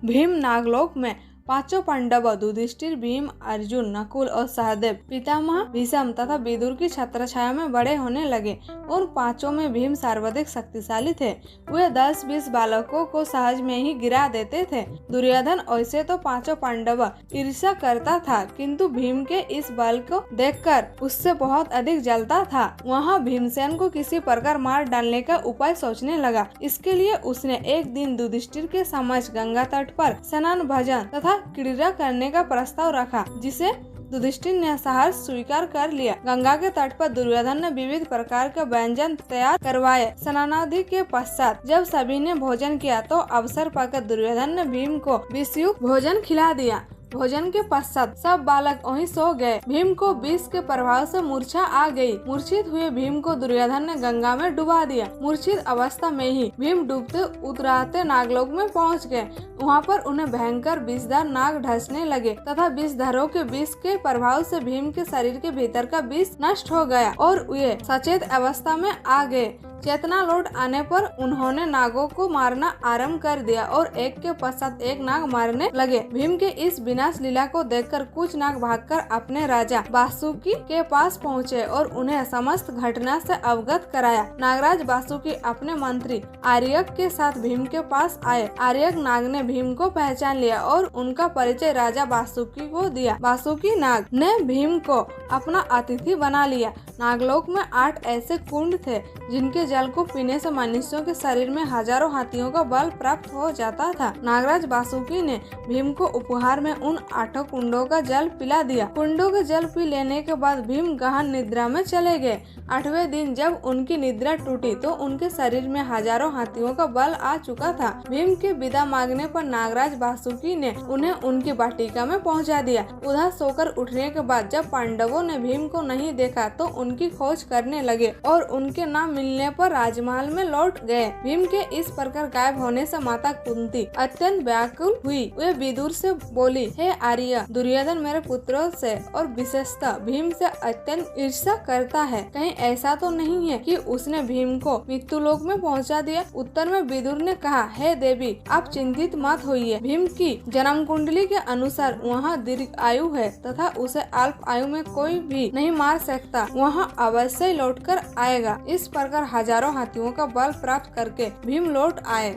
भीम नागलोक में पांचों पांडव युधिष्ठिर, भीम, अर्जुन, नकुल और सहदेव पितामह भीष्म तथा विदुर की छत्रछाया में बड़े होने लगे। उन पांचों में भीम सर्वाधिक शक्तिशाली थे। वे 10-20 बालकों को सहज में ही गिरा देते थे। दुर्योधन ऐसे तो पांचों पांडव ईर्ष्या करता था, किंतु भीम के इस बल को देखकर उससे बहुत अधिक जलता था। वहाँ भीमसेन को किसी प्रकार मार डालने का उपाय सोचने लगा। इसके लिए उसने एक दिन युधिष्ठिर के समक्ष गंगा तट पर स्नान, भजन तथा क्रीड़ा करने का प्रस्ताव रखा, जिसे युधिष्ठिर ने सहर्ष स्वीकार कर लिया। गंगा के तट पर दुर्योधन ने विविध प्रकार के व्यंजन तैयार करवाए। स्नानादि के पश्चात जब सभी ने भोजन किया तो अवसर पाकर दुर्योधन ने भीम को विषयुक्त भोजन खिला दिया। भोजन के पश्चात सब बालक वहीं सो गए। भीम को विष के प्रभाव से मूर्छा आ गई। मूर्छित हुए भीम को दुर्योधन ने गंगा में डुबा दिया। मूर्छित अवस्था में ही भीम डूबते उतराते नागलोक में पहुंच गए। वहां पर उन्हें भयंकर विषधार नाग ढसने लगे तथा विषधारों के विष के प्रभाव से भीम के शरीर के भीतर का विष नष्ट हो गया और वे सचेत अवस्था में आ गए। चेतना लौट आने पर उन्होंने नागों को मारना आरंभ कर दिया और एक के पश्चात एक नाग मारने लगे। भीम के इस विनाश लीला को देखकर कुछ नाग भागकर अपने राजा वासुकी के पास पहुँचे और उन्हें समस्त घटना से अवगत कराया। नागराज वासुकी अपने मंत्री आर्यक के साथ भीम के पास आए। आर्यक नाग ने भीम को पहचान लिया और उनका परिचय राजा वासुकी को दिया। वासुकी नाग ने भीम को अपना अतिथि बना लिया। नागलोक में 8 ऐसे कुंड थे जिनके जल को पीने से मनुष्यों के शरीर में हजारों हाथियों का बल प्राप्त हो जाता था। नागराज वासुकी ने भीम को उपहार में उन 8 कुंडों का जल पिला दिया। कुंडों का जल पी लेने के बाद भीम गहन निद्रा में चले गए। 8वें दिन जब उनकी निद्रा टूटी तो उनके शरीर में हजारों हाथियों का बल आ चुका था। भीम के विदा मांगने पर नागराज वासुकी ने उन्हें उनकी वाटिका में पहुंचा दिया। उधर सोकर उठने के बाद जब पांडवों ने भीम को नहीं देखा तो उनकी खोज करने लगे और उनके न मिलने पर राजमहल में लौट गए। भीम के इस प्रकार गायब होने से माता कुंती अत्यंत व्याकुल हुई। वे विदुर से बोली, हे आर्य, दुर्योधन मेरे पुत्रों से और विशेषतः भीम से अत्यंत ईर्ष्या करता है। कहीं ऐसा तो नहीं है कि उसने भीम को मृत्युलोक में पहुंचा दिया। उत्तर में विदुर ने कहा, हे देवी, आप चिंतित मत होइए। भीम की जन्म कुंडली के अनुसार वहाँ दीर्घ आयु है तथा उसे अल्प आयु में कोई भी नहीं मार सकता। वहाँ अवश्य लौट कर आएगा। इस प्रकार हजारों हाथियों का बल प्राप्त करके भीम लौट आए।